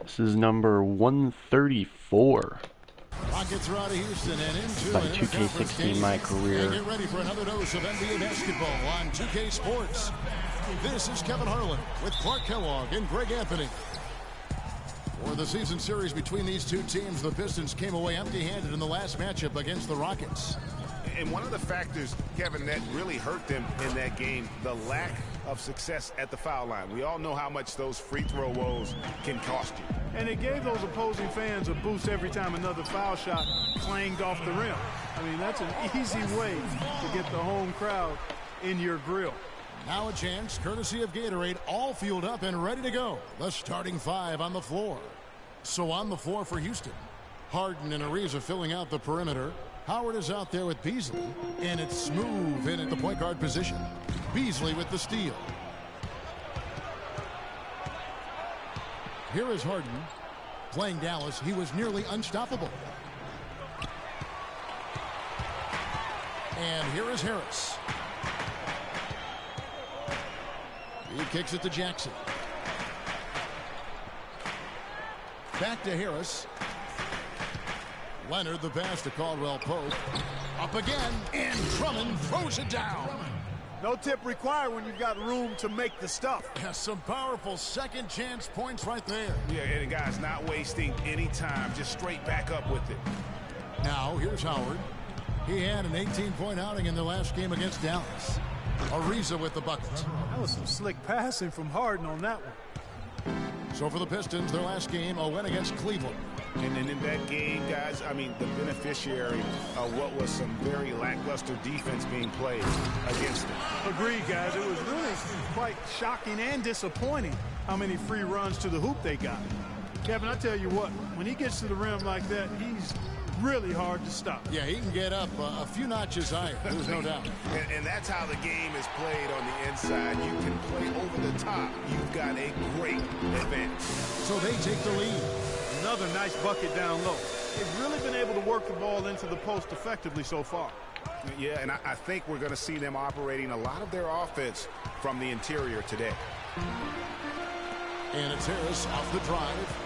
This is number 134. Rockets are out of Houston and into by 2K16 my career. And get ready for another dose of NBA basketball on 2K Sports. This is Kevin Harlan with Clark Kellogg and Greg Anthony. For the season series between these two teams, the Pistons came away empty-handed in the last matchup against the Rockets. And one of the factors, Kevin, that really hurt them in that game, the lack of success at the foul line. We all know how much those free throw woes can cost you. And it gave those opposing fans a boost every time another foul shot clanged off the rim. I mean, that's an easy way to get the home crowd in your grill. Now a chance, courtesy of Gatorade, all fueled up and ready to go. The starting five on the floor. So on the floor for Houston, Harden and Ariza filling out the perimeter. Howard is out there with Beasley, and it's Smooth in at the point guard position. Beasley with the steal. Here is Harden. Playing Dallas, he was nearly unstoppable. And here is Harris. He kicks it to Jackson. Back to Harris. Leonard, the pass to Caldwell Pope. Up again, and Drummond throws it down. No tip required when you've got room to make the stuff. Has some powerful second chance points right there. Yeah, and guys, not wasting any time, just straight back up with it. Now, here's Howard. He had an 18-point outing in the last game against Dallas. Ariza with the bucket. That was some slick passing from Harden on that one. So for the Pistons, their last game, a win against Cleveland. And then in that game, guys, I mean, the beneficiary of what was some very lackluster defense being played against them. Agreed, guys. It was really quite shocking and disappointing how many free runs to the hoop they got. Kevin, I tell you what, when he gets to the rim like that, he's really hard to stop. Yeah, he can get up a few notches higher, there's no doubt. And that's how the game is played on the inside. You can play over the top. You've got a great advantage. So they take the lead. Another nice bucket down low. They've really been able to work the ball into the post effectively so far. Yeah, and I think we're going to see them operating a lot of their offense from the interior today. And it's Harris off the drive.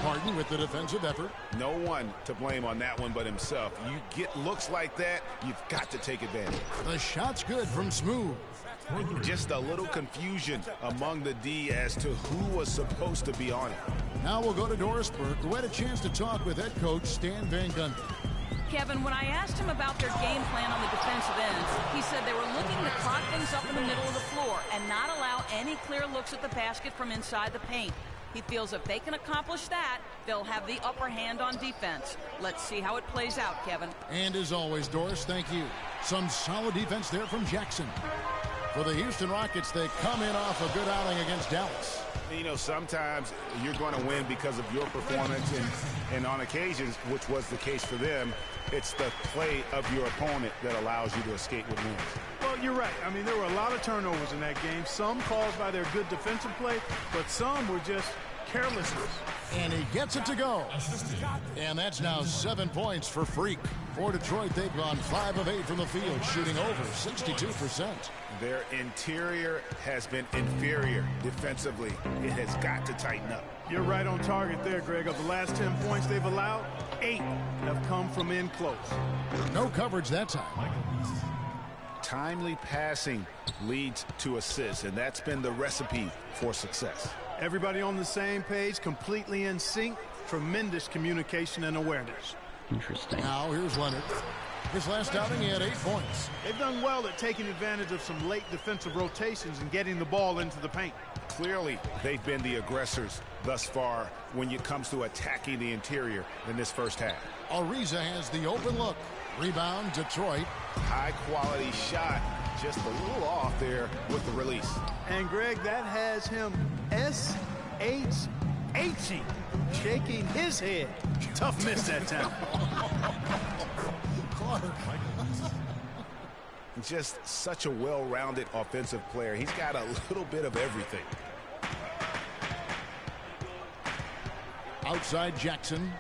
Harden with the defensive effort. No one to blame on that one but himself. You get looks like that, you've got to take advantage. The shot's good from Smooth. Just a little confusion among the D as to who was supposed to be on it. Now we'll go to Dorisburg, who had a chance to talk with head coach Stan Van Gundy. Kevin, when I asked him about their game plan on the defensive ends, he said they were looking to clog things up in the middle of the floor and not allow any clear looks at the basket from inside the paint. He feels if they can accomplish that, they'll have the upper hand on defense. Let's see how it plays out, Kevin. And as always, Doris, thank you. Some solid defense there from Jackson. For the Houston Rockets, they come in off a good outing against Dallas. You know, sometimes you're going to win because of your performance, and on occasions, which was the case for them, it's the play of your opponent that allows you to escape with wins. Well, you're right. I mean, there were a lot of turnovers in that game, some caused by their good defensive play, but some were just carelessness. And he gets it to go. And that's now 7 points for Freak. For Detroit, they've gone 5 of 8 from the field, shooting over 62%. Their interior has been inferior defensively. It has got to tighten up. You're right on target there, Greg. Of the last 10 points they've allowed, 8 have come from in close. No coverage that time. Timely passing leads to assists, and that's been the recipe for success. Everybody on the same page, completely in sync. Tremendous communication and awareness. Interesting. Now here's Leonard. His last outing, he had 8 points. They've done well at taking advantage of some late defensive rotations and getting the ball into the paint. Clearly, they've been the aggressors thus far when it comes to attacking the interior in this first half. Ariza has the open look. Rebound, Detroit. High-quality shot, just a little off there with the release. And, Greg, that has him S-H-H-ing, shaking his head. Tough miss that time. Just such a well-rounded offensive player. He's got a little bit of everything. Outside Jackson.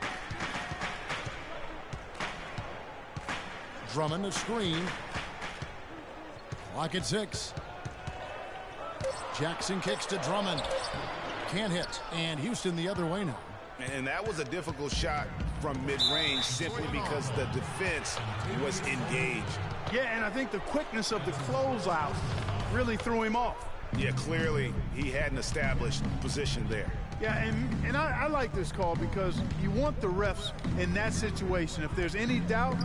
Drummond a screen. Clock at 6. Jackson kicks to Drummond. Can't hit. And Houston the other way now. And that was a difficult shot from mid-range simply because the defense was engaged. Yeah, and I think the quickness of the closeout really threw him off. Yeah, clearly he had an established position there. Yeah, and I like this call because you want the refs in that situation. If there's any doubt,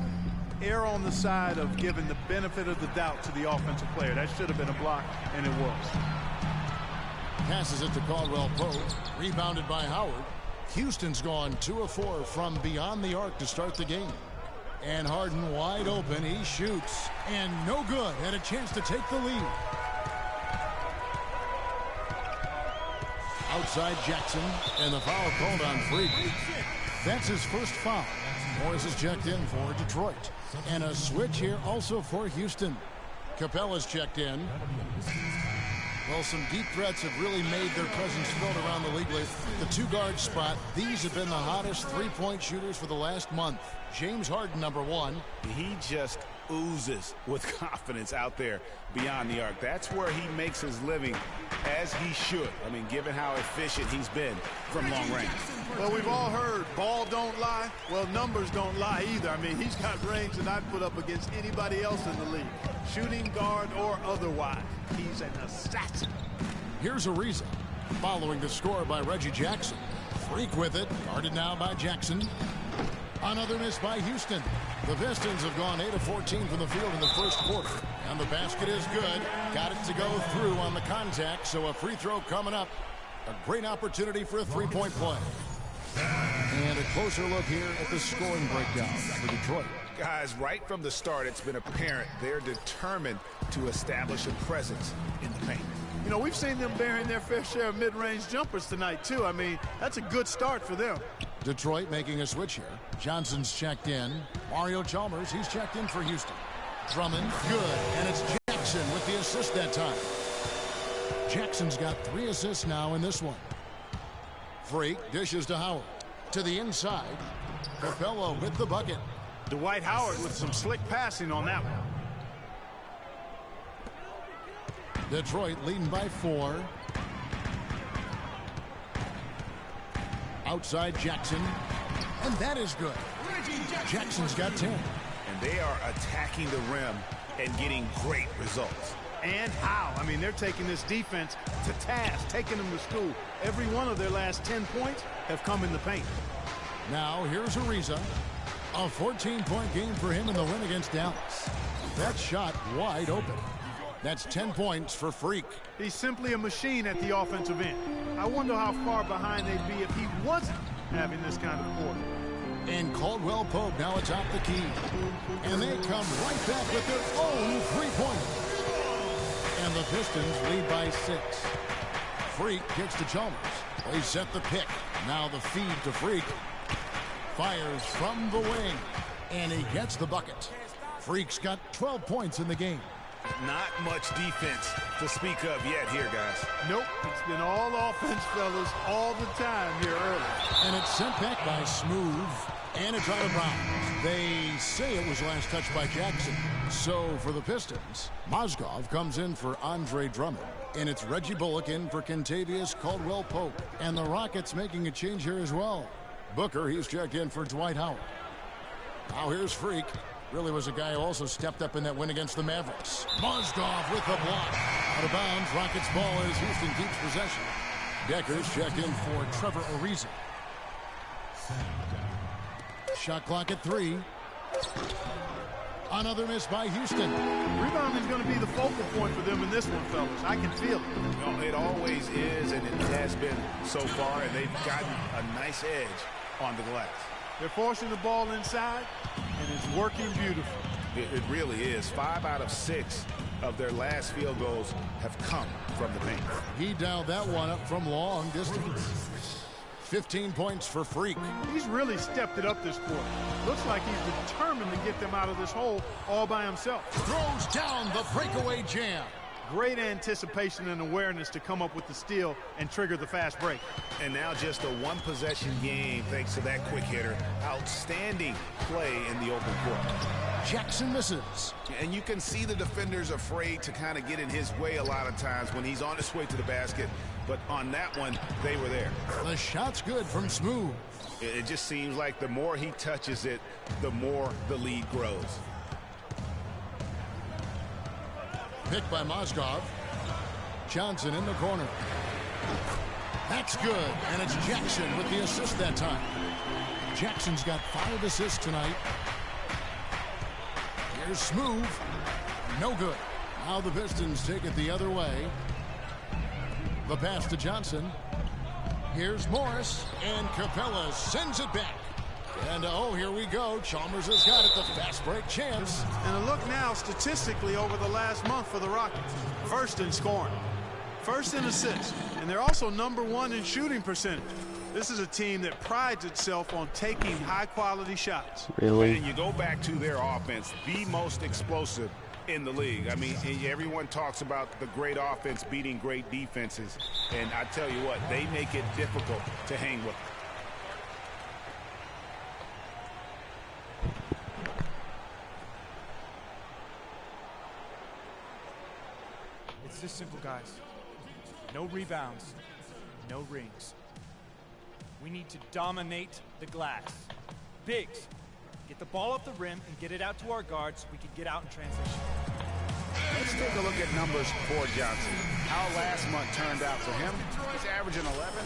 err on the side of giving the benefit of the doubt to the offensive player. That should have been a block, and it was. Passes it to Caldwell Pope. Rebounded by Howard. Houston's gone 2 of 4 from beyond the arc to start the game. And Harden wide open. He shoots. And no good. Had a chance to take the lead. Outside Jackson. And the foul called on Freak. That's his first foul. Morris is checked in for Detroit. And a switch here also for Houston. Capella's checked in. Well, some deep threats have really made their presence felt around the league lately. The 2-guard spot, these have been the hottest three-point shooters for the last month. James Harden, number 1. He just oozes with confidence out there beyond the arc. That's where he makes his living, as he should. I mean, given how efficient he's been from long range. Well, we've all heard ball don't lie. Well, numbers don't lie either. I mean, he's got range that I'd put up against anybody else in the league. Shooting guard or otherwise. He's an assassin. Here's Ariza. Following the score by Reggie Jackson. Freak with it. Guarded now by Jackson. Another miss by Houston. The Pistons have gone 8 of 14 from the field in the first quarter. And the basket is good. Got it to go through on the contact, so a free throw coming up. A great opportunity for a three-point play. And a closer look here at the scoring breakdown for Detroit. Guys, right from the start, it's been apparent they're determined to establish a presence in the paint. You know, we've seen them bearing their fair share of mid-range jumpers tonight, too. I mean, that's a good start for them. Detroit making a switch here. Johnson's checked in. Mario Chalmers, he's checked in for Houston. Drummond, good. And it's Jackson with the assist that time. Jackson's got 3 assists now in this one. Freak dishes to Howard. To the inside. Capella with the bucket. Dwight Howard with some slick passing on that one. Detroit leading by 4. Outside Jackson. And that is good. Jackson's got 10. And they are attacking the rim and getting great results. And how? I mean, they're taking this defense to task, taking them to school. Every one of their last 10 points have come in the paint. Now, here's Ariza. A 14-point game for him in the win against Dallas. That shot wide open. That's 10 points for Freak. He's simply a machine at the offensive end. I wonder how far behind they'd be if he wasn't having this kind of quarter. And Caldwell Pope now atop the key. And they come right back with their own three-pointer. And the Pistons lead by 6. Freak kicks to Chalmers. They set the pick. Now the feed to Freak. Fires from the wing. And he gets the bucket. Freak's got 12 points in the game. Not much defense to speak of yet here, guys. Nope, it's been all offense, fellas, all the time here early. And it's sent back by Smooth. And it's out of bounds. They say it was last touched by Jackson. So for the Pistons, Mozgov comes in for Andre Drummond. And it's Reggie Bullock in for Kentavious Caldwell-Pope. And the Rockets making a change here as well. Booker, he's checked in for Dwight Howard. Now here's Freak. Really was a guy who also stepped up in that win against the Mavericks. Mozgov with the block. Out of bounds, Rockets ball as Houston keeps possession. Decker's checked in for Trevor Ariza. Shot clock at 3. Another miss by Houston. Rebounding is going to be the focal point for them in this one, fellas. I can feel it. Well, it always is, and it has been so far, and they've gotten a nice edge on the glass. They're forcing the ball inside, and it's working beautifully. It really is. 5 out of 6 of their last field goals have come from the paint. He dialed that one up from long distance. 15 points for Freak. He's really stepped it up this quarter. Looks like he's determined to get them out of this hole all by himself. Throws down the breakaway jam. Great anticipation and awareness to come up with the steal and trigger the fast break. And now just a one-possession game thanks to that quick hitter. Outstanding play in the open court. Jackson misses. And you can see the defenders afraid to kind of get in his way a lot of times when he's on his way to the basket. But on that one, they were there. The shot's good from Smooth. It just seems like the more he touches it, the more the lead grows. Picked by Mozgov. Johnson in the corner. That's good, and it's Jackson with the assist that time. Jackson's got 5 assists tonight. Here's Smooth. No good. Now the Pistons take it the other way. The pass to Johnson. Here's Morris, and Capella sends it back. And oh, here we go. Chalmers has got it, the fast break chance. And a look now statistically over the last month for the Rockets. First in scoring, first in assists, and they're also #1 in shooting percentage. This is a team that prides itself on taking high-quality shots. Really? And you go back to their offense, the most explosive in the league. I mean, everyone talks about the great offense beating great defenses, and I tell you what, they make it difficult to hang with them. It's this simple, guys. No rebounds, no rings. We need to dominate the glass. Bigs, get the ball off the rim and get it out to our guards so we can get out in transition. Let's take a look at numbers for Johnson. How last month turned out for him. He's averaging 11.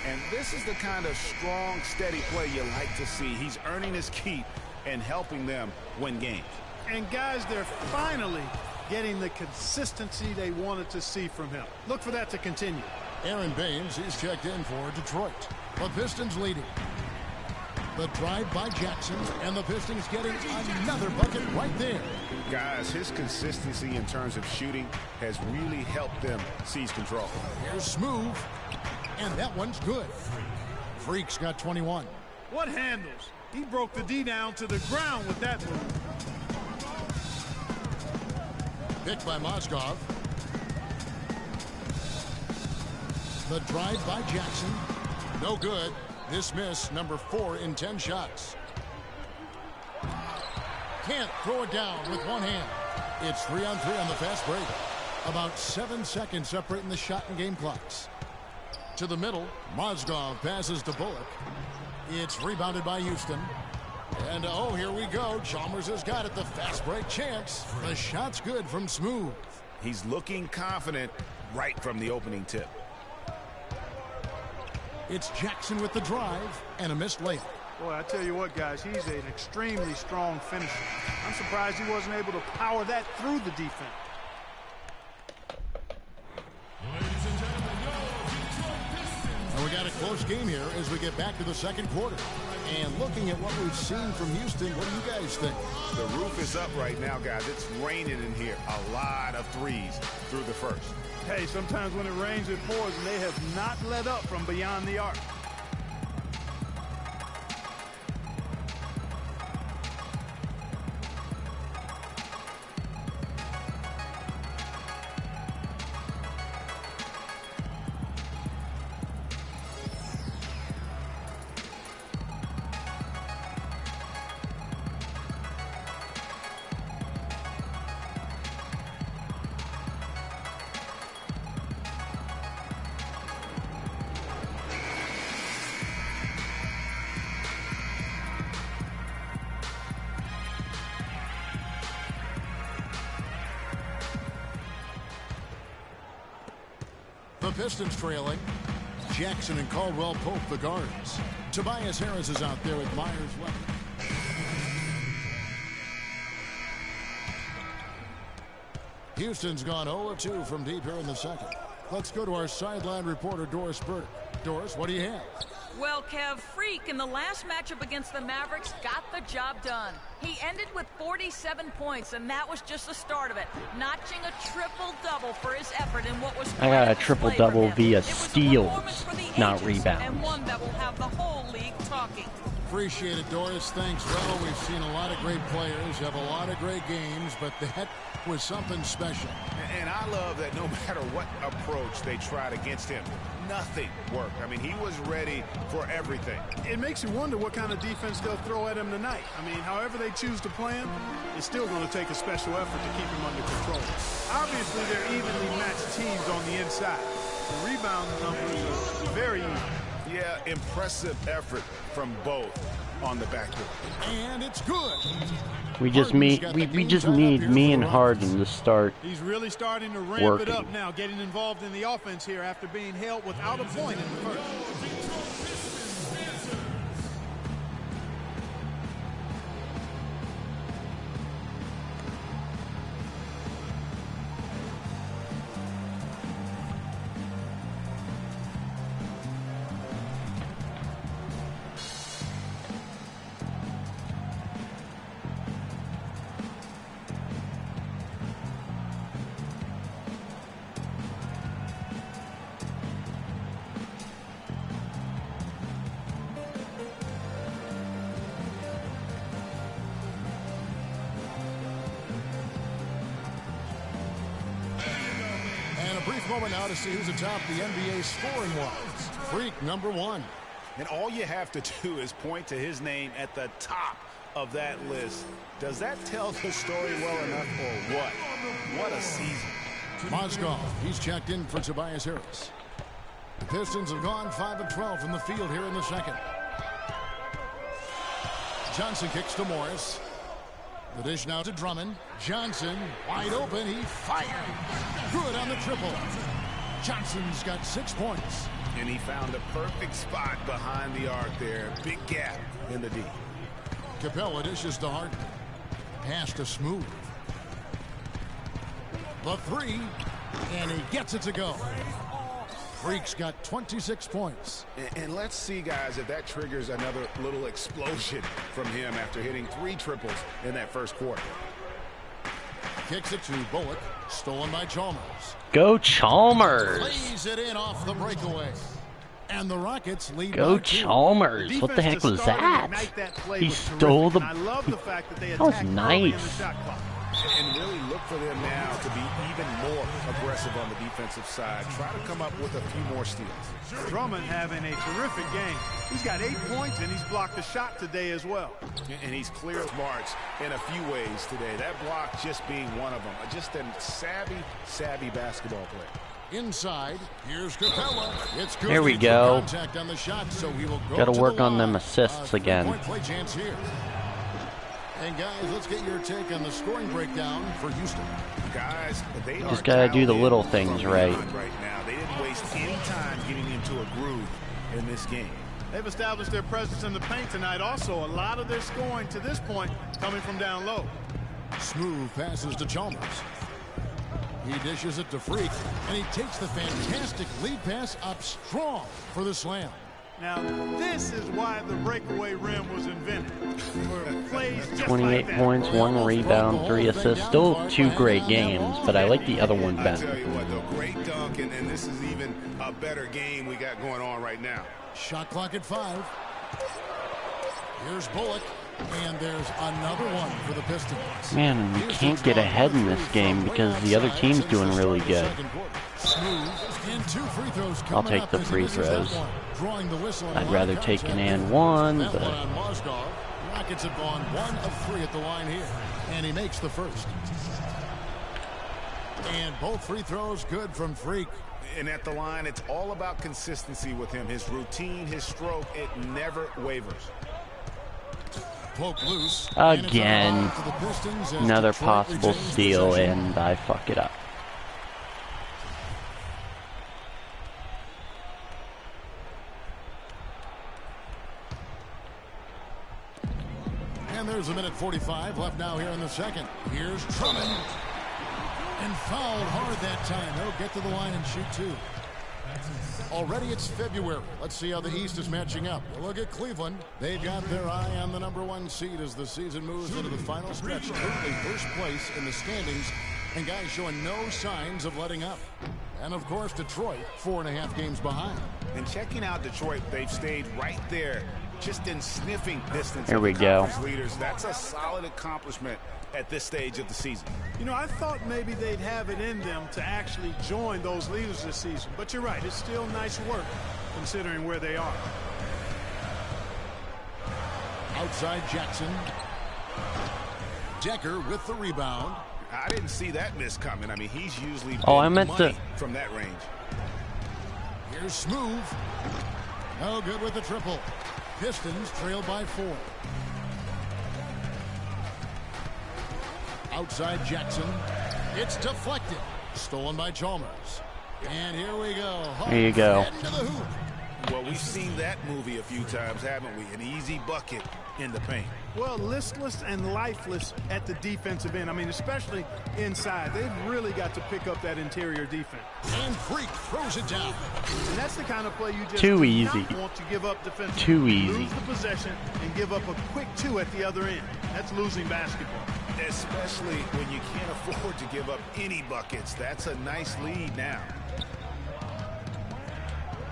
And this is the kind of strong, steady play you like to see. He's earning his keep and helping them win games. And guys, they're finally getting the consistency they wanted to see from him. Look for that to continue. Aaron Baines, he's checked in for Detroit. The Pistons leading. The drive by Jackson, and the Pistons getting another bucket right there. Guys, his consistency in terms of shooting has really helped them seize control. Here's Smooth, and that one's good. Freak's got 21. What handles? He broke the D down to the ground with that move. Picked by Mozgov. The drive by Jackson. No good. This miss, #4 in 10 shots. Can't throw it down with one hand. It's 3-on-3 on the fast break. About 7 seconds separating the shot and game clocks. To the middle, Mozgov passes to Bullock. It's rebounded by Houston. And oh, here we go. Chalmers has got it, the fast break chance. The shot's good from Smooth. He's looking confident right from the opening tip. It's Jackson with the drive and a missed layup. Boy, I tell you what, guys, he's an extremely strong finisher. I'm surprised he wasn't able to power that through the defense. And we got a close game here as we get back to the second quarter. And looking at what we've seen from Houston, what do you guys think? The roof is up right now, guys. It's raining in here. A lot of threes through the first. Hey, sometimes when it rains, it pours, and they have not let up from beyond the arc. The Pistons trailing. Jackson and Caldwell Pope the guards. Tobias Harris is out there with Myers-Leonard. Houston's gone 0-2 from deep here in the second. Let's go to our sideline reporter, Doris Burdick. Doris, what do you have? Well, Kev, Freak in the last matchup against the Mavericks got the job done. He ended with 47 points, and that was just the start of it, notching a triple-double for his effort in what was I got a triple-double via steals, not rebounds. And one that will have the whole league talking. Appreciate it, Doris. Thanks. Well, we've seen a lot of great players have a lot of great games, but that was something special. And I love that no matter what approach they tried against him, nothing worked. I mean, he was ready for everything. It makes you wonder what kind of defense they'll throw at him tonight. I mean, however they choose to play him, it's still going to take a special effort to keep him under control. Obviously, they're evenly matched teams on the inside. The rebound numbers are very even. Yeah, impressive effort from both on the backcourt. And it's good. We just need me and Harden to start He's really starting to ramp working. it up now, getting involved in the offense here after being held without a point in the first. Brief moment now to see who's atop the NBA scoring-wise. Freak, #1. And all you have to do is point to his name at the top of that list. Does that tell the story well enough or what? What a season. Mozgov, he's checked in for Tobias Harris. The Pistons have gone 5 of 12 from the field here in the second. Johnson kicks to Morris. The dish now to Drummond. Johnson, wide open. He fired. Good on the triple. Johnson's got 6 points. And he found a perfect spot behind the arc there. Big gap in the D. Capella dishes to Harden. Pass to Smooth. The 3. And he gets it to go. Freak's got 26 points. And let's see, guys, if that triggers another little explosion from him after hitting 3 triples in that first quarter. Kicks it to Bullock. Stolen by Chalmers. Go Chalmers! Lays it in off the breakaway. And the Rockets lead Go by 2. Chalmers! What the heck was that? He stole the... I love the fact that they That was attacked early in the nice. shot clock. And really look for them now to be even more aggressive on the defensive side. Try to come up with a few more steals. Drummond having a terrific game. He's got 8 points, and he's blocked a shot today as well. And he's cleared marks in a few ways today. That block just being one of them. Just a savvy basketball player. Inside, here's Capella. It's good. There we He took go. Contact on the shot, so he will go Gotta to work the on them line. assists again. Three-point play chance here. And guys, let's get your take on the scoring breakdown for Houston. Guys, they Just are gotta do the dialed little in things from right. beyond right now. They didn't waste any time getting into a groove in this game. They've established their presence in the paint tonight. Also, a lot of their scoring to this point coming from down low. Smooth passes to Chalmers. He dishes it to Freak, and he takes the fantastic lead pass up strong for the slam. Now, this is why the breakaway rim was invented. For plays just 28 like that. points, 1 rebound, 3 assists. Still 2 great games, but I like the other one I better. tell you what, though, great dunk, and this is even a better game we got going on right now. Shot clock at 5. Here's Bullock, and there's another one for the Pistons. Man, we can't get ahead in this game because the other team's doing really good. Smooth, and 2 free throws I'll coming take up the as he free misses that throws. one. Drawing the whistle on I'd line rather of take an contact. and one, That but one on Mozgov. Rockets have gone 1 of 3 at the line here, and he makes the first. And both free throws good from Freak. And at the line, it's all about consistency with him. His routine, his stroke, it never wavers. Poke loose. Again. And it's a foul to the Pistons as another Detroit possible retains steal, possession. and I fuck it up. And there's a minute 45 left now here in the second. Here's Drummond. And fouled hard that time. He'll get to the line and shoot 2. Already it's February. Let's see how the East is matching up. We'll look at Cleveland. They've got their eye on the #1 seed as the season moves into the final stretch. Currently first place in the standings, and guys showing no signs of letting up. And of course Detroit 4.5 games behind. And checking out Detroit, they've stayed right there just in sniffing distance. Here we go. Leaders, that's a solid accomplishment at this stage of the season. You know, I thought maybe they'd have it in them to actually join those leaders this season. But you're right, it's still nice work considering where they are. Outside Jackson. Decker with the rebound. I didn't see that miss coming. I mean, he's usually from that range. Here's Smooth. No good with the triple. Pistons trail by 4. Outside Jackson. It's deflected. Stolen by Chalmers. And here we go. There you go. To the hoop. Well, we've seen that movie a few times, haven't we? An easy bucket in the paint. Well, listless and lifeless at the defensive end. I mean, especially inside. They've really got to pick up that interior defense. And Freak throws it down. And that's the kind of play you just Too do easy. not want to give up defensively. Too easy. Lose the possession and give up a quick 2 at the other end. That's losing basketball. Especially when you can't afford to give up any buckets. That's a nice lead now.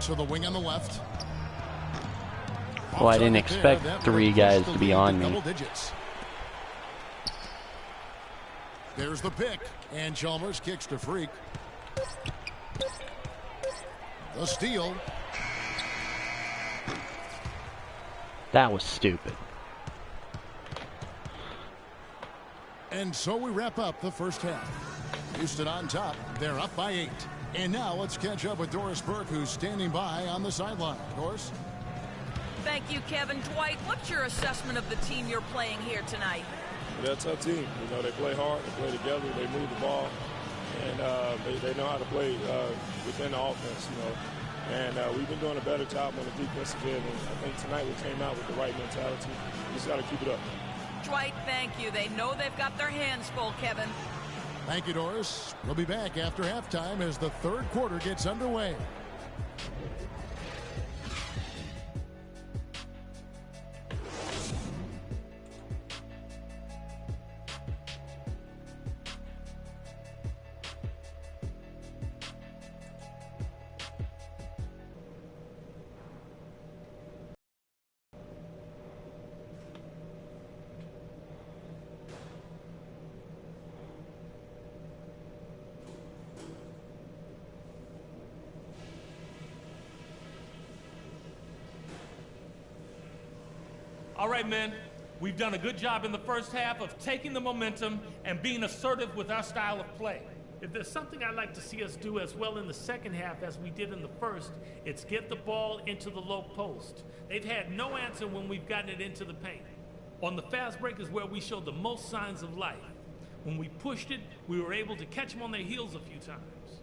To the wing on the left. Well, I didn't expect 3 guys to be on me. Double digits. There's the pick. And Chalmers kicks to Freak. The steal. That was stupid. And so we wrap up the first half. Houston on top. They're up by 8. And now let's catch up with Doris Burke, who's standing by on the sideline. Doris? Thank you, Kevin. Dwight, what's your assessment of the team you're playing here tonight? They're a tough team. You know, they play hard, they play together, they move the ball, and they know how to play within the offense, you know. And we've been doing a better job on the defensive end, and I think tonight we came out with the right mentality. We just got to keep it up. Dwight, thank you. They know they've got their hands full, Kevin. Thank you, Doris. We'll be back after halftime as the third quarter gets underway. All right, men, we've done a good job in the first half of taking the momentum and being assertive with our style of play. If there's something I'd like to see us do as well in the second half as we did in the first, it's get the ball into the low post. They've had no answer when we've gotten it into the paint. On the fast break is where we showed the most signs of life. When we pushed it, we were able to catch them on their heels a few times.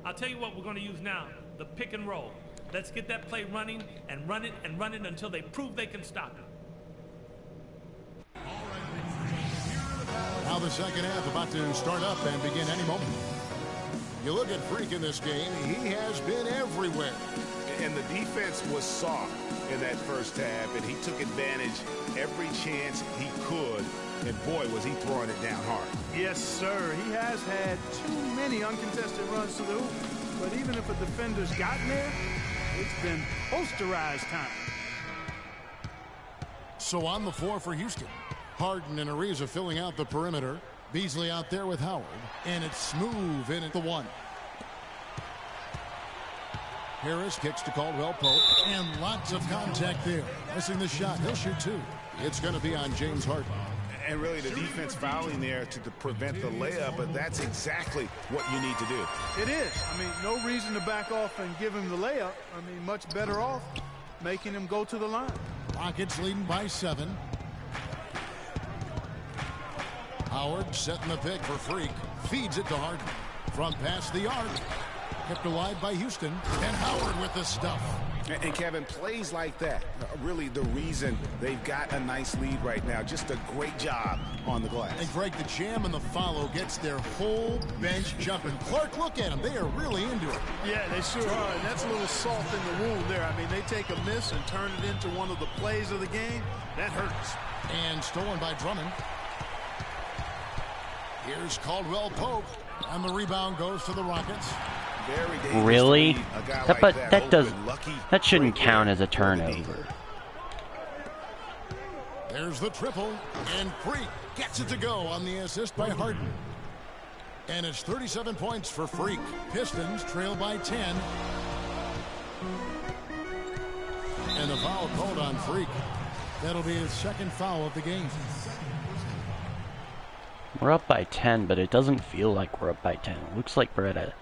I'll tell you what we're going to use now, the pick and roll. Let's get that play running and run it until they prove they can stop it. Now the second half about to start up and begin any moment. You look at Freak in this game, he has been everywhere. And the defense was soft in that first half, and he took advantage every chance he could. And boy, was he throwing it down hard. Yes, sir. He has had too many uncontested runs to the hoop. But even if a defender's gotten there, it's been posterized time. So on the floor for Houston. Harden and Ariza filling out the perimeter. Beasley out there with Howard. And it's Smooth in at the 1. Harris kicks to Caldwell Pope. And lots of contact there. Missing the shot. He'll shoot 2. It's going to be on James Harden. And really the defense fouling there to prevent the layup, but that's exactly what you need to do. It is. I mean, no reason to back off and give him the layup. I mean, much better off making him go to the line. Rockets leading by 7. Howard setting the pick for Freak. Feeds it to Harden. From past the arc. Kept alive by Houston. And Howard with the stuff. And Kevin, plays like that are really the reason they've got a nice lead right now. Just a great job on the glass. And Greg, the jam and the follow gets their whole bench jumping. Clark, look at them. They are really into it. Yeah, they sure are. And that's a little salt in the wound there. I mean, they take a miss and turn it into one of the plays of the game. That hurts. And stolen by Drummond. Here's Caldwell Pope. And the rebound goes to the Rockets. Really? That shouldn't count as a turnover. There's the triple, and Freak gets it to go on the assist by Harden. And it's 37 points for Freak. Pistons trail by 10. And the foul called on Freak. That'll be his second foul of the game. We're up by 10, but it doesn't feel like we're up by 10. It looks like we're at a...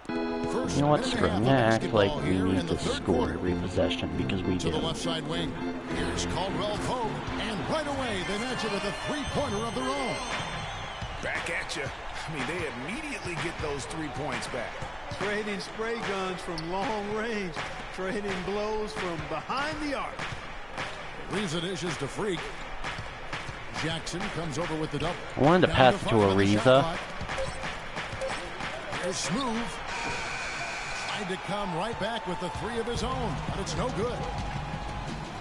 You know what, screw it. I'm gonna act like we need to score every possession because we do. To the left side wing. Here's Caldwell Pope, and right away they match it with a three-pointer of their own. Back at you. I mean, they immediately get those 3 points back. Trading spray guns from long range. Trading blows from behind the arc. Ariza dishes to Freak. Jackson comes over with the double. I wanted to pass it to Ariza. There's Smooth. Tried to come right back with the three of his own, but it's no good.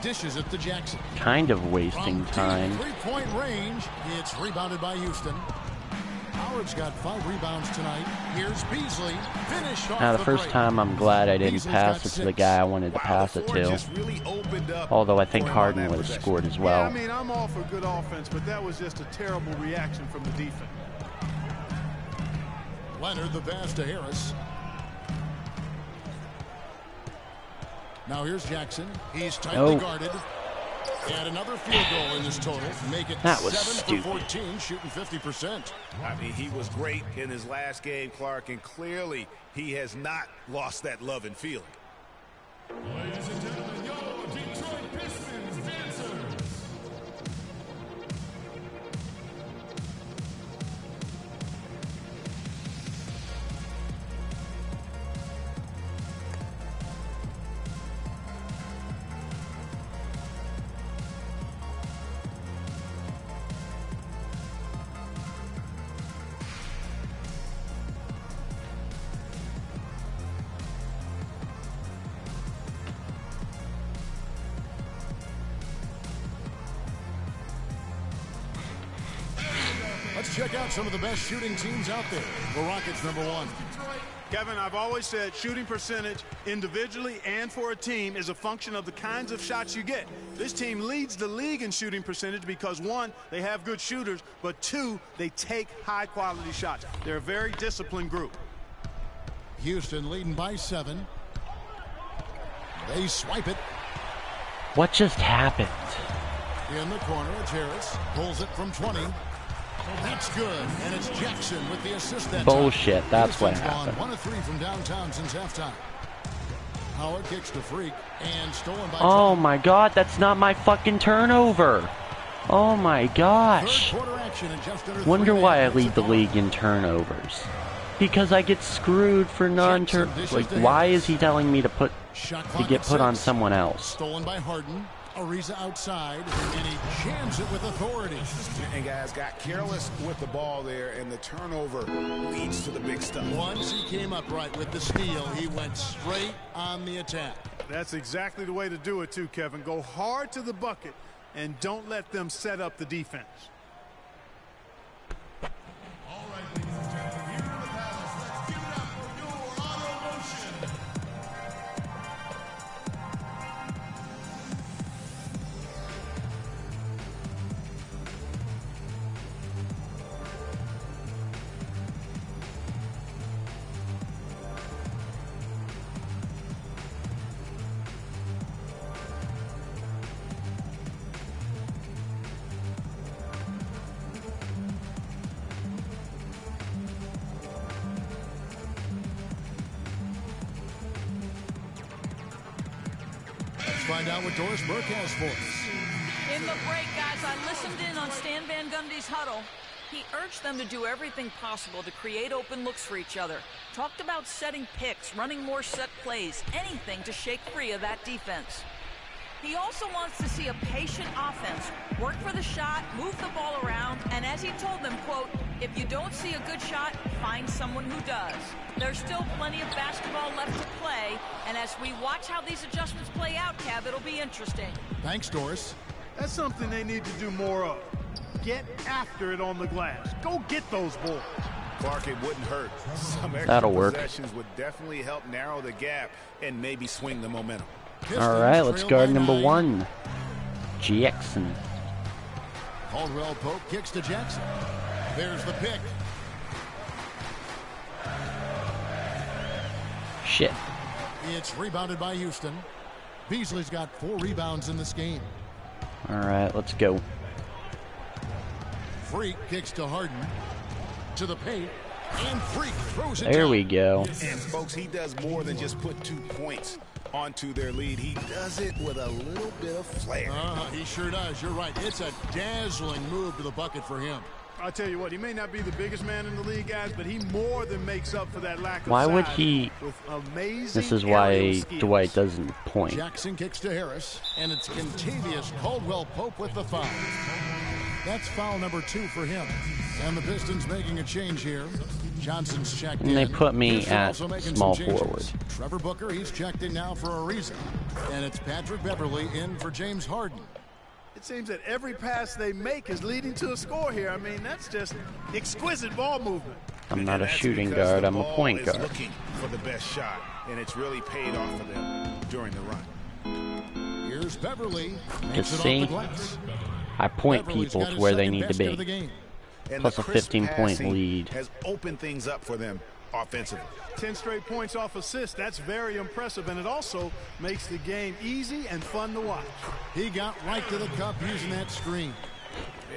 Dishes it to Jackson. Kind of wasting time. Three-point range. It's rebounded by Houston. Howard's got 5 rebounds tonight. Here's Beasley. Finished off Now, the first break. time I'm glad I didn't pass it to the guy I wanted to pass it to. Really Although I think Harden would have scored as well. Yeah, I mean, I'm all for good offense, but that was just a terrible reaction from the defense. Leonard, the pass to Harris. Now here's Jackson. He's tightly guarded. And another field goal in this total. Make it that was 7 stupid. for 14, shooting 50%. I mean, he was great in his last game, Clark, and clearly he has not lost that love and feeling. Ladies and gentlemen, your Detroit Pistons dancers. Let's check out some of the best shooting teams out there. The Rockets, #1. Kevin, I've always said shooting percentage individually and for a team is a function of the kinds of shots you get. This team leads the league in shooting percentage because, 1, they have good shooters, but 2, they take high-quality shots. They're a very disciplined group. Houston leading by 7. They swipe it. What just happened? In the corner, it's Harris. Pulls it from 20. That's good, and it's Jackson with the assist that Bullshit, time. that's what Houston's happened. Gone 1 of 3 from downtown since halftime. Howard kicks to Freak, and stolen by Oh my god, that's not my fucking turnover. Oh my gosh. Third quarter action in just under Wonder 3 why I minutes. lead the league in turnovers. Because I get screwed for non-turn. Like, why is he telling me to get put on someone else? Stolen by Harden. Ariza outside, and he jams it with authority. And guys got careless with the ball there, and the turnover leads to the big stuff. Once he came upright with the steal, he went straight on the attack. That's exactly the way to do it, too, Kevin. Go hard to the bucket and don't let them set up the defense. All right, ladies and gentlemen, here in the palace, let's give it up for your auto motion. Find out what Doris Burke has for us. In the break, guys, I listened in on Stan Van Gundy's huddle. He urged them to do everything possible to create open looks for each other. Talked about setting picks, running more set plays, anything to shake free of that defense. He also wants to see a patient offense, work for the shot, move the ball around, and as he told them, quote, if you don't see a good shot, find someone who does. There's still plenty of basketball left to play, and as we watch how these adjustments play out, Kev, it'll be interesting. Thanks, Doris. That's something they need to do more of. Get after it on the glass. Go get those balls. Clark, it wouldn't hurt. Some That'll extra work. possessions would definitely help narrow the gap and maybe swing the momentum. Alright, let's guard #1. Jackson. Caldwell Pope kicks to Jackson. There's the pick. Shit. It's rebounded by Houston. Beasley's got 4 rebounds in this game. All right, let's go. Freak kicks to Harden. To the paint. And Freak throws it There down. we go. And folks, he does more than just put 2 points onto their lead. He does it with a little bit of flair. He sure does. You're right. It's a dazzling move to the bucket for him. I'll tell you what, he may not be the biggest man in the league, guys, but he more than makes up for that lack of Why would size he? with amazing This is aerial why skills. Dwight doesn't point. Jackson kicks to Harris, and it's Contavious Caldwell Pope with the foul. That's foul number 2 for him. And the Pistons making a change here. Johnson's checked in. And they put me Houston at also making small some changes. forward. Trevor Booker, he's checked in now for a reason. And it's Patrick Beverley in for James Harden. It seems that every pass they make is leading to a score here. I mean, that's just exquisite ball movement. I'm not a And that's shooting because guard. the I'm a ball point is guard. looking for the best shot, and it's really paid off for them during the run. Here's Beverley. Makes Just it off see? the glass. I point Beverly's people got to his where they second need to basket of the be. game. And Plus the a crisp 15-point passing lead. has opened things up for them offensively. 10 straight points off assists. That's very impressive, and it also makes the game easy and fun to watch. He got right to the cup using that screen.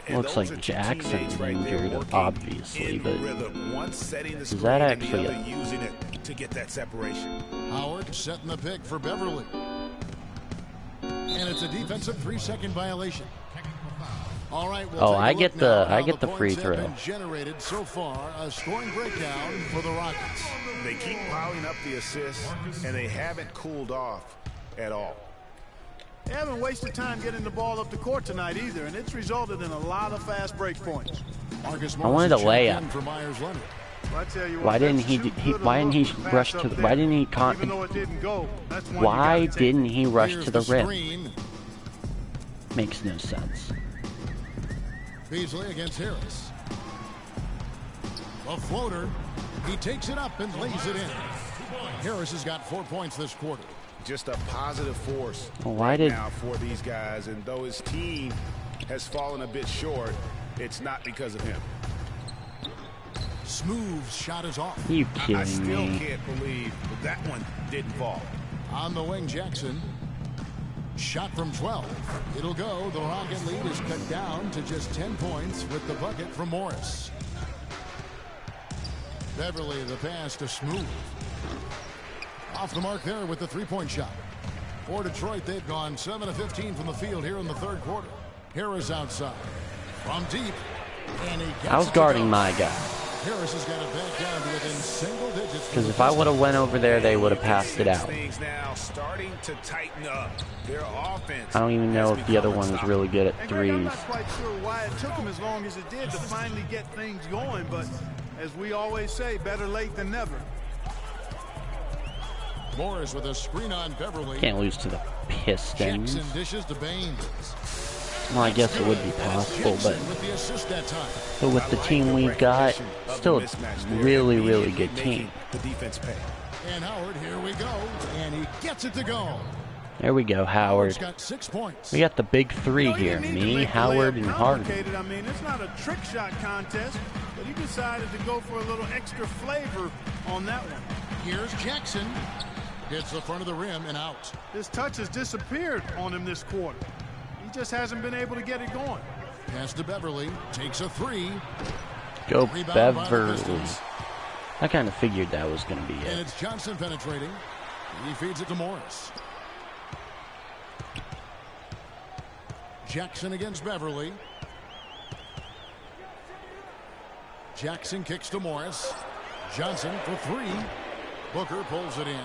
And Looks those like are two Jackson's teammates right there injured, working obviously, in but rhythm. One setting the is screen that and actually the a- other using it to get that separation. Howard setting the pick for Beverly. And it's a defensive 3-second violation. All right, we'll Oh, take a I look get now the- at how I get the free points have throw. been generated so far. A scoring breakdown for the Rockets. They keep piling up the assists, and they haven't cooled off at all. They haven't wasted time getting the ball up the court tonight either, and it's resulted in a lot of fast break points. Marcus I wanted Morris a layup. in for Myers Leonard. Well, I tell you what, Why didn't that's he? too good a Why didn't he look to pass rush up to? The, there. why didn't he? Even though it didn't go, that's one you Why gotta take. didn't he rush Here's to the rim? screen. Makes no sense. Beasley against Harris. A floater. He takes it up and lays it in. Harris has got 4 points this quarter. Just a positive force Well, why right did- now for these guys. And though his team has fallen a bit short, it's not because of him. Smooth shot is off. You I kidding still me? can't believe that one didn't fall. On the wing, Jackson. Shot from 12. It'll go. The Rocket lead is cut down to just 10 points with the bucket from Morris. Beverly, the pass to Smooth. Off the mark there with the three-point shot. For Detroit, they've gone 7 of 15 from the field here in the third quarter. Harris outside. From deep. And he gets I was it to guarding go. my guy. Harris has got it back down to within single digits. Because if I would have went over there, they would have passed it out. Things now starting to tighten up. Their offense. I don't even know has if the other become one is unstoppable. really good at And Greg, I'm threes. not quite sure why it took him as long as it did to finally get things going, but as we always say, better late than never. Morris with a screen on Beverly. Can't lose to the Pistons. Jackson dishes to Baines. Well, I guess it would be possible, but Jackson with the assist that time. with the team we've got, still a really, really good team. The defense pay. And Howard, here we go. And he gets it to go. There we go, Howard's Howard. got 6 points. We got the big three You know, you here. need to Me, make the Howard, layup and Harden. complicated. I mean, it's not a trick shot contest, but he decided to go for a little extra flavor on that one. Here's Jackson. Hits the front of the rim and out. His touch has disappeared on him this quarter. He just hasn't been able to get it going. Pass to Beverly. Takes a three. Go Rebound by the Beverly. Pistons. I kind of figured that was going to be And it. it's Johnson penetrating. He feeds it to Morris. Jackson against Beverly. Jackson kicks to Morris. Johnson for three. Booker pulls it in.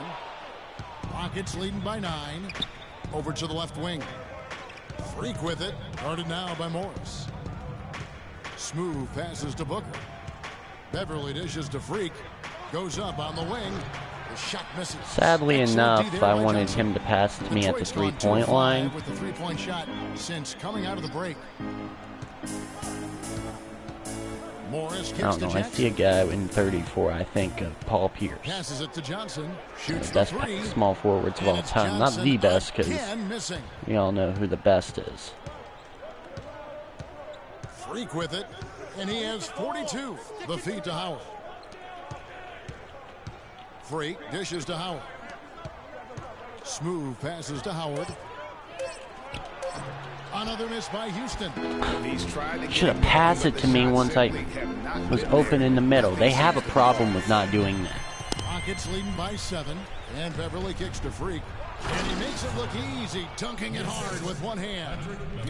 Rockets leading by 9. Over to the left wing. Freak with it. Guarded now by Morris. Smooth passes to Booker. Beverly dishes to Freak. Goes up on the wing. The shot misses. Sadly Excellent D enough, there I by wanted Johnson. him to pass to me at the Detroit's gone 2 three-point of 5 line. with the three-point shot since coming out of the break. Morris I kicks don't to know. I Jackson. see a guy in 34, I think, of Paul Pierce. Passes it to Johnson. The Shoots the best three. small forwards of And all it's time. Not Johnson the best, because again missing. we all know who the best is. Freak with it, and he has 42. The feed to Howard. Freak dishes to Howard. Smooth passes to Howard. Another miss by Houston. Should have passed it to me once I was open in the middle. They have a problem with not doing that. Rockets leading by 7, and Beverly kicks to Freak. And he makes it look easy, dunking it hard with one hand.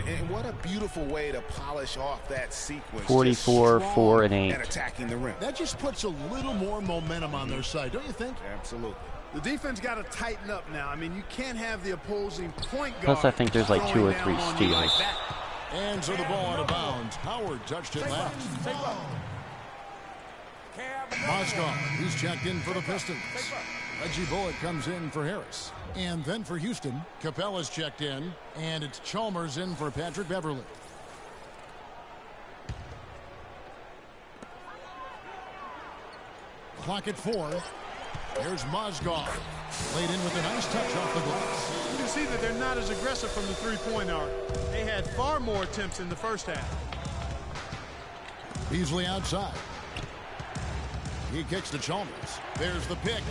And what a beautiful way to polish off that sequence. 44, 4, and 8. And attacking the rim. That just puts a little more momentum on their side, don't you think? Absolutely. The defense got to tighten up now. I mean, you can't have the opposing point guard. Plus, I think there's like 2 or 3 steals. Like and so the ball out of bounds. Howard touched it last. Mozgov, he's checked in for the Pistons. Reggie Bullock comes in for Harris. And then for Houston, Capella's checked in, and it's Chalmers in for Patrick Beverly. Clock at 4. Here's Mozgov. Laid in with a nice touch off the glass. You can see that they're not as aggressive from the three-point arc. They had far more attempts in the first half. Beasley outside. He kicks to Chalmers. There's the pick.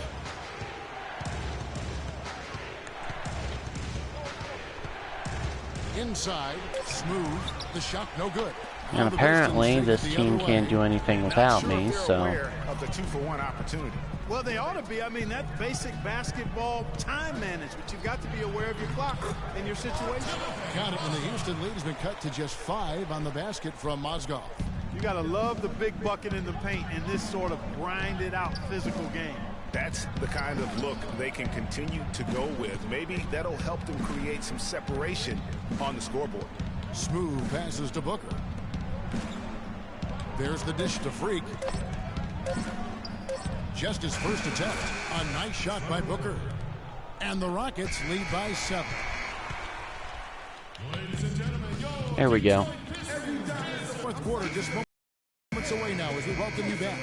Inside, smooth, the shot no good. And apparently this team can't do anything without me, so. Of the 2-for-1 opportunity. Well, they ought to be. I mean, that's basic basketball time management. You've got to be aware of your clock and your situation. Got it, and the Houston lead has been cut to just 5 on the basket from Mozgov. You got to love the big bucket in the paint in this sort of grinded out physical game. That's the kind of look they can continue to go with. Maybe that'll help them create some separation on the scoreboard. Smooth passes to Booker. There's the dish to Freak. Just his first attempt. A nice shot by Booker. And the Rockets lead by 7. There we go. Fourth quarter just moments away now as we welcome you back.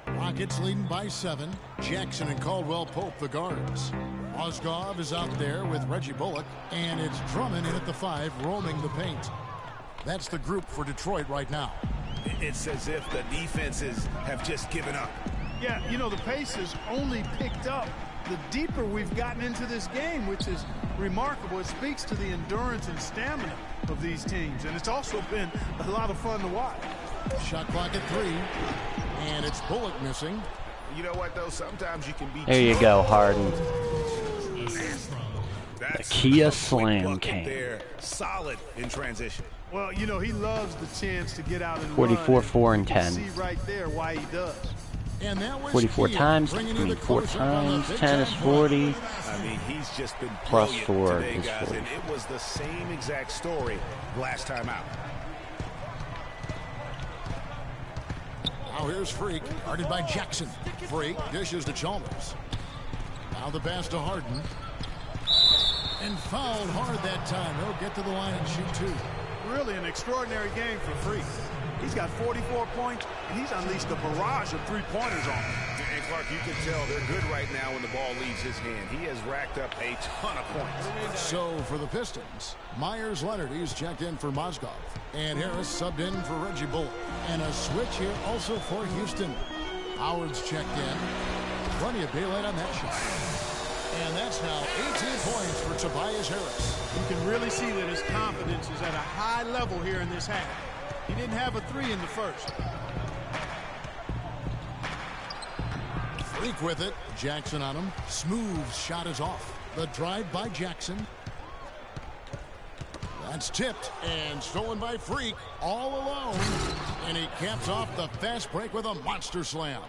Rockets leading by 7. Jackson and Caldwell Pope the guards. Mozgov is out there with Reggie Bullock, and it's Drummond in at the 5, roaming the paint. That's the group for Detroit right now. It's as if the defenses have just given up. Yeah, you know, the pace has only picked up the deeper we've gotten into this game, which is remarkable. It speaks to the endurance and stamina of these teams, and it's also been a lot of fun to watch. Shot clock at 3, and it's Bullock missing. You know what, though? Sometimes you can be... There you go, Harden. That's the Kia a Slam came. There, solid in transition. Well, you know, he loves the chance to get out and 44, run. 4, and 10. You see right there why he does. And that was 44 Kia, times, bringing you the 4 close-up on the times, big 10 is time 40. I mean, he's just been Plus brilliant 4 today, is guys, 40. and it was the same exact story last time out. Now here's Freak, guarded by Jackson. Freak dishes to Chalmers. Now the pass to Harden. And fouled hard that time. He'll get to the line and shoot 2. Really an extraordinary game for Freak. He's got 44 points, and he's unleashed a barrage of three-pointers on him. And Clark, you can tell they're good right now when the ball leaves his hand. He has racked up a ton of points. So for the Pistons, Myers-Leonard, he's checked in for Mozgov. And Harris subbed in for Reggie Bullock. And a switch here also for Houston. Howard's checked in. Plenty of daylight on that shot. And that's now 18 points for Tobias Harris. You can really see that his confidence is at a high level here in this half. He didn't have a 3 in the first. Freak with it. Jackson on him. Smooth shot is off. The drive by Jackson. That's tipped and stolen by Freak all alone. And he caps off the fast break with a monster slam.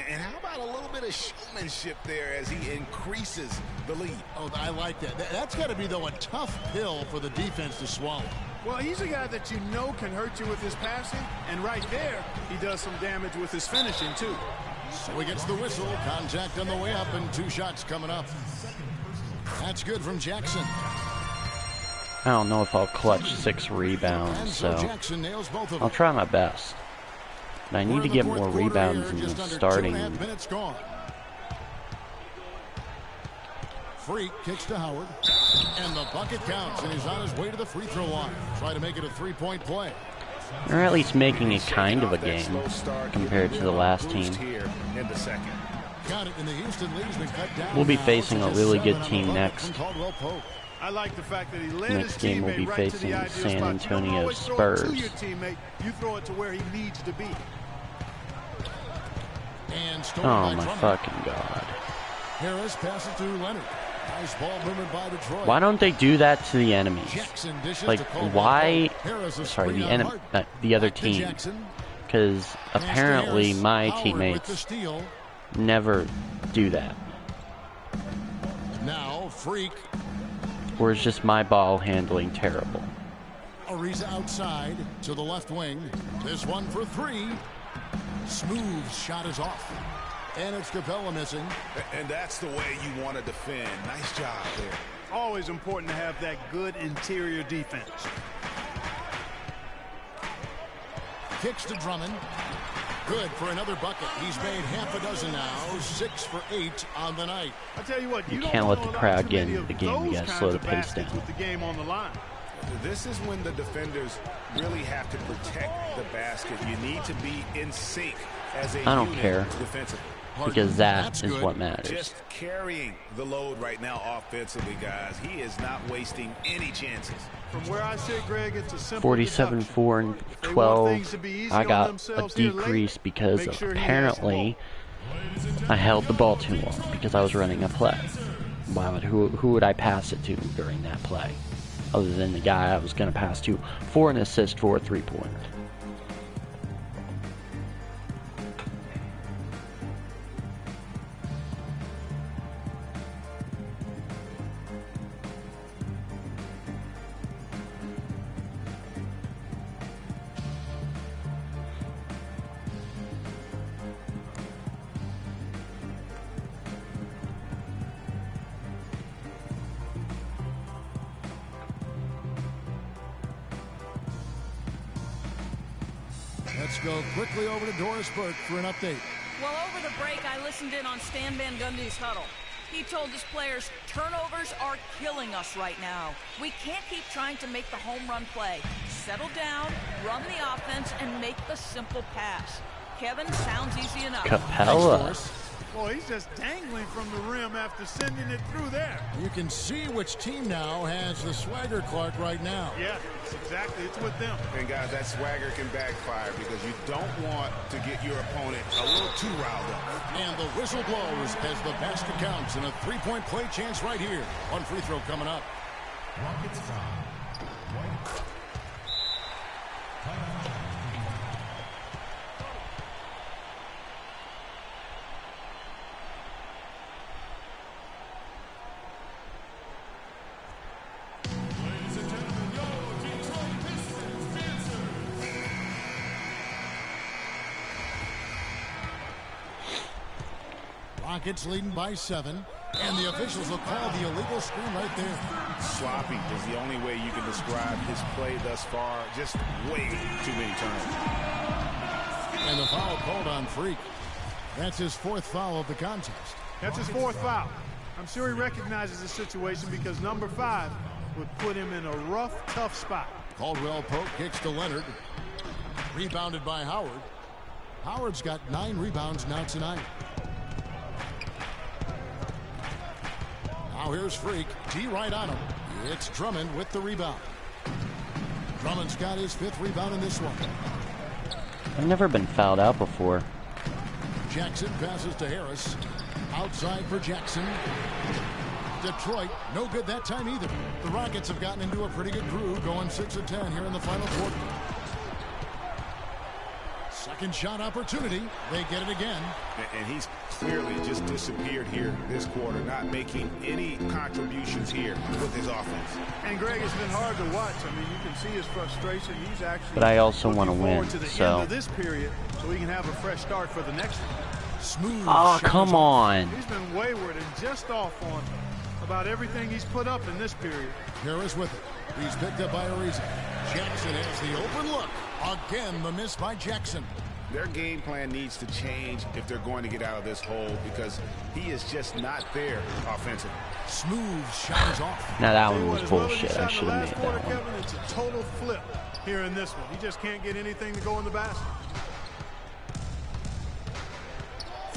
And how about a little bit of showmanship there as he increases the lead? Oh, I like that. That's got to be, though, a tough pill for the defense to swallow. Well, he's a guy that you know can hurt you with his passing. And right there, he does some damage with his finishing, too. So he gets the whistle. Contact on the way up and 2 shots coming up. That's good from Jackson. I don't know if I'll clutch 6 rebounds, so Jackson nails both of them. I'll try my best. But I need to get more rebounds in the starting. 2.5 minutes gone. Freak kicks to Howard, and the bucket counts, and he's on his way to the free throw line. Try to make it a three-point play. They're at least making it kind of a game compared to the last team. We'll be facing a really good team next. I like the fact that he led Next his game we'll teammate be right to facing the ideal San spot. Antonio You don't always throw it to Spurs. your teammate. You throw it to where he needs to be. And Oh my fucking god. Harris passes to Leonard. Nice ball movement by Detroit. Why don't they do that to the enemies? Jackson dishes Like, to Caldwell why? Pope. Harris is Sorry, screen the on enemy, Hart. the other Back to team. Jackson. Because Pass to apparently Harris. my Howard with the teammates steal. never do that. Now Freak. Or is just my ball handling terrible? Ariza outside to the left wing. This one for three. Smooth shot is off. And it's Capella missing. And that's the way you want to defend. Nice job there. Always important to have that good interior defense. Kicks to Drummond. Good for another bucket. He's made half a dozen now. 6 for 8 on the night. I tell you what, You don't can't let wanna the allow crowd too get many into the of game. You those gotta kinds slow the of pace baskets down. with the game on the line. This is when the defenders really have to protect the basket. You need to be in sync as a I don't unit care. defensively. Because that That's is good. what matters. Just carrying the load right now offensively, guys. He is not wasting any chances. From where I sit, Greg, it's a simple 47, deduction. 4, and If they want 12. things to be easy I on got a themselves here late, decrease because make sure he has the apparently I held the ball too long because I was running a play. Why would who would I pass it to during that play? Other than the guy I was going to pass to for an assist for a three-pointer. Let's go quickly over to Doris Burke for an update. Well, over the break, I listened in on Stan Van Gundy's huddle. He told his players, turnovers are killing us right now. We can't keep trying to make the home run play. Settle down, run the offense, and make the simple pass. Kevin, sounds easy enough. Capella. Boy, he's just dangling from the rim after sending it through there. You can see which team now has the swagger Clark right now. Yeah, exactly. It's with them. And guys, that swagger can backfire because you don't want to get your opponent a little too riled up. And the whistle blows as the basket counts and a three-point play chance right here. One free throw coming up. Rockets foul. White. Ladies and gentlemen, your Detroit Pistons dancers. Rockets leading by 7. And the officials will call the illegal screen right there. Sloppy is the only way you can describe his play thus far. Just way too many turnovers. And the foul called on Freak. That's his 4th foul of the contest. That's his 4th foul. I'm sure he recognizes the situation because number 5 would put him in a rough, tough spot. Caldwell Pope kicks to Leonard. Rebounded by Howard. Howard's got 9 rebounds now tonight. Now here's Freak. T right on him. It's Drummond with the rebound. Drummond's got his 5th rebound in this one. I've never been fouled out before. Jackson passes to Harris. Outside for Jackson. Detroit, no good that time either. The Rockets have gotten into a pretty good groove, going 6 of 10 here in the final quarter. Second shot opportunity. They get it again. And he's clearly just disappeared here this quarter, not making any contributions here with his offense. And Greg, it's been hard to watch. I mean, you can see his frustration. He's actually But I also looking want to forward win, to the so. end of this period so he can have a fresh start for the next one. Smooth. Oh, shot come is off. on. He's been wayward and just off on about everything he's put up in this period. Harris with it. He's picked up by Ariza. Jackson has the open look. Again, the miss by Jackson. Their game plan needs to change if they're going to get out of this hole because he is just not there offensively. Smooth shot is off. Now that one was bullshit. I should have made that one. Kevin, it's a total flip here in this one. He just can't get anything to go in the basket.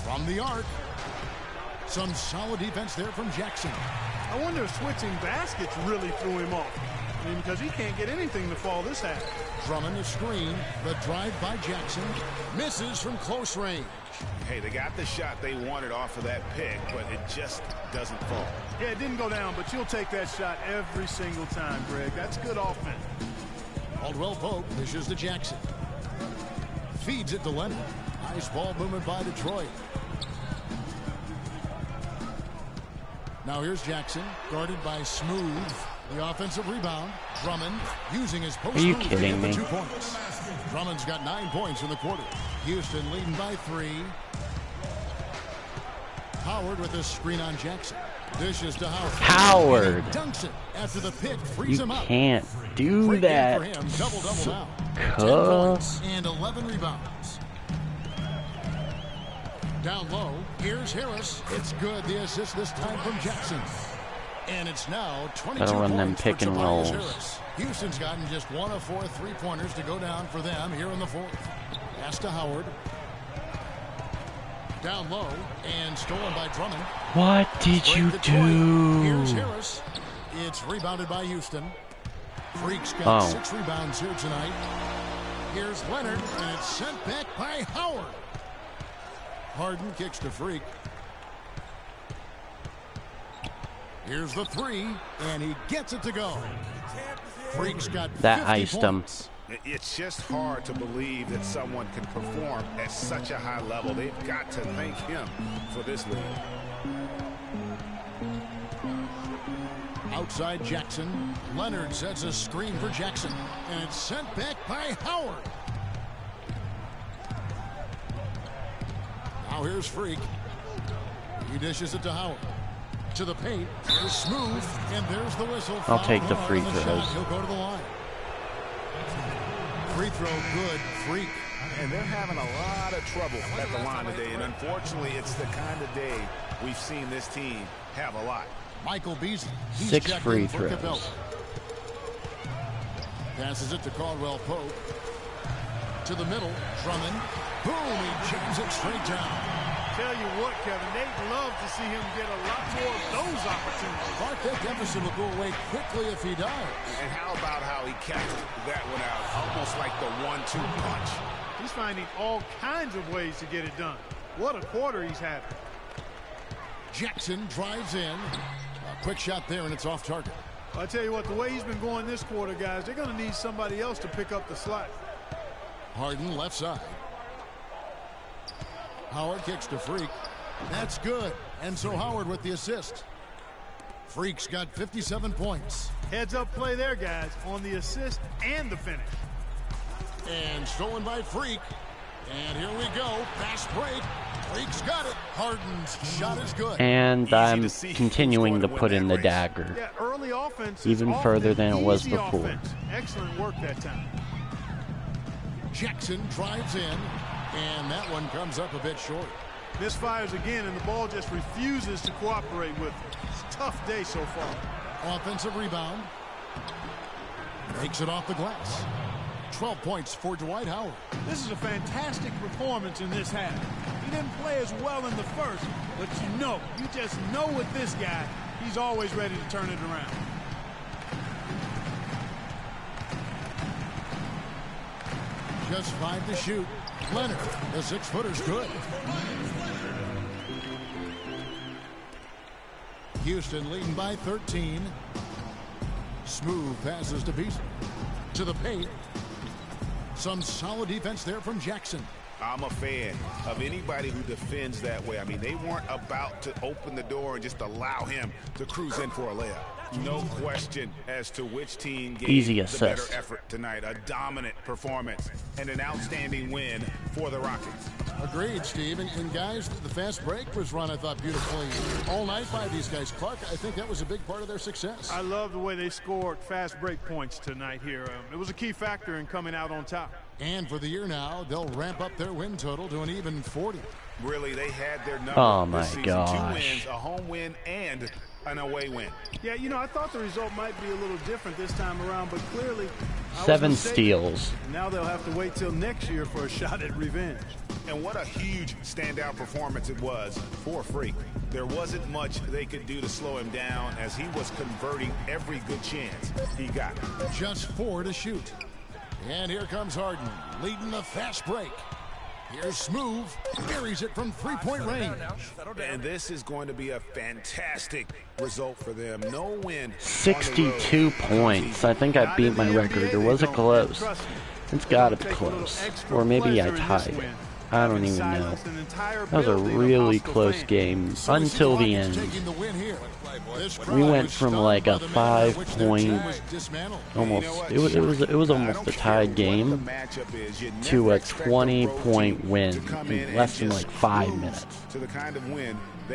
From the arc. Some solid defense there from Jackson. I wonder if switching baskets really threw him off. I mean, because he can't get anything to fall this half. Drummond, the screen. The drive by Jackson. Misses from close range. Hey, they got the shot they wanted off of that pick, but it just doesn't fall. Yeah, it didn't go down, but you'll take that shot every single time, Greg. That's good offense. Caldwell Pope dishes to Jackson. Feeds it to Leonard. Nice ball movement by Detroit. Now here's Jackson, guarded by Smooth. The offensive rebound. Drummond using his post. Are you move to kidding get me? the 2 points. Drummond's got 9 points in the quarter. Houston leading by 3. Howard with a screen on Jackson. Dishes to Howard. Howard. Dunks it after the pick. Frees You him up. can't do Great game that. for him. Double now. 10 Cuh. points and 11 rebounds. Down low, here's Harris. It's good. The assist this time from Jackson. And it's now 22 Gotta run them points pick for and Tobias rolls. Harris. Houston's gotten just 1 of 4 3-pointers to go down for them here in the fourth. Pass to Howard. Down low and stolen by Drummond. What did you Break Detroit. Here's do? Harris. It's rebounded by Houston. Freak's got Oh. 6 rebounds here tonight. Here's Leonard, and it's sent back by Howard. Harden kicks to Freak. Here's the 3, and he gets it to go. Freak's got That 50 iced him. points. It's just hard to believe that someone can perform at such a high level. They've got to thank him for this lead. Outside Jackson. Leonard sets a screen for Jackson, and it's sent back by Howard. Now here's Freak. He dishes it to Howard. To the paint. Here's Smooth, and there's the whistle. I'll take the Foul free on the throws. shot. He'll go to the line. Free throw good. Freak. And they're having a lot of trouble at the line today. And unfortunately, it's the kind of day we've seen this team have a lot. Michael Beasley. He's 6 checked free in for throws. Capella. Passes it to Caldwell Pope. To the middle. Drummond. Boom. He jams it straight down. Tell you what, Kevin, they'd love to see him get a lot more of those opportunities. Clark, that deficit will go away quickly if he does. And how about how he kept that one out? Almost like the 1-2 punch. He's finding all kinds of ways to get it done. What a quarter he's having. Jackson drives in. A quick shot there, and it's off target. I tell you what, the way he's been going this quarter, guys, they're going to need somebody else to pick up the slack. Harden left side. Howard kicks to Freak. That's good. And so Howard with the assist. Freak's got 57 points. Heads up play there, guys, on the assist and the finish. And stolen by Freak. And here we go. Fast break. Freak's got it. Harden's shot is good. And I'm continuing to put in the dagger. Yeah, early offense is Even further often than it was easy before. offense. Excellent work that time. Jackson drives in. And that one comes up a bit short. Misfires again, and the ball just refuses to cooperate with him. It's a tough day so far. Offensive rebound. Takes it off the glass. 12 points for Dwight Howard. This is a fantastic performance in this half. He didn't play as well in the first, but you just know with this guy, he's always ready to turn it around. Just 5 to shoot. Leonard, the 6-footer's good. Houston leading by 13. Smooth passes to Beasley. To the paint. Some solid defense there from Jackson. I'm a fan of anybody who defends that way. I mean, they weren't about to open the door and just allow him to cruise in for a layup. No question as to which team gave Easy the assist. better effort tonight. A dominant performance and an outstanding win for the Rockets. Agreed, Steve. And guys, the fast break was run, I thought, beautifully all night by these guys. Clark, I think that was a big part of their success. I love the way they scored fast break points tonight here. It was a key factor in coming out on top. And for the year now, they'll ramp up their win total to an even 40. Really, they had their number Oh my this season. gosh. 2 wins, a home win, and an away win. Yeah, you know, I thought the result might be a little different this time around, but clearly I was 7 mistaken. steals. Now they'll have to wait till next year for a shot at revenge. And what a huge standout performance it was for Freak. There wasn't much they could do to slow him down as he was converting every good chance he got. Just 4 to shoot. And here comes Harden, leading the fast break. Here's Smooth, buries it from 3-point range. And this is going to be a fantastic result for them. No win. 62 points. I think I beat my record. Or was it close? It's got to be close. Or maybe I tied it. I don't even know. That was a really close game until the end. We went from like a 5-point, almost it was almost a tied game, to a 20-point win in less than like 5 minutes.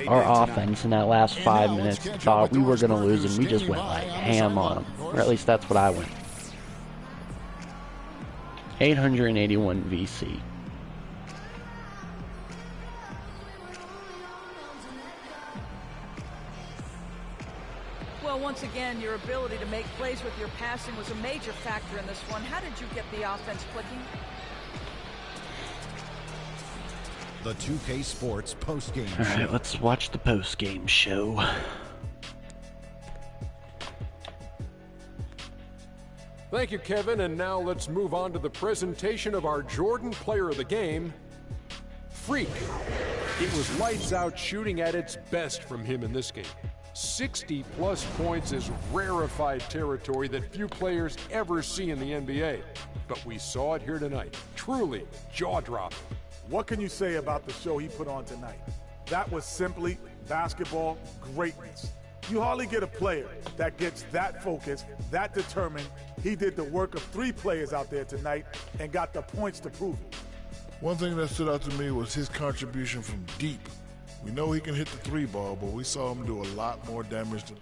Our offense in that last 5 minutes thought we were going to lose, and we just went like ham on them. Or at least that's what I went. 881 VC. Well, once again, your ability to make plays with your passing was a major factor in this one. How did you get the offense clicking? The 2K Sports post-game All show. right, let's watch the post-game show. Thank you, Kevin, and now let's move on to the presentation of our Jordan Player of the Game, Freak. It was lights out shooting at its best from him in this game. 60-plus points is rarefied territory that few players ever see in the NBA. But we saw it here tonight. Truly jaw-dropping. What can you say about the show he put on tonight? That was simply basketball greatness. You hardly get a player that gets that focused, that determined. He did the work of 3 players out there tonight and got the points to prove it. One thing that stood out to me was his contribution from deep. We know he can hit the 3 ball, but we saw him do a lot more damage than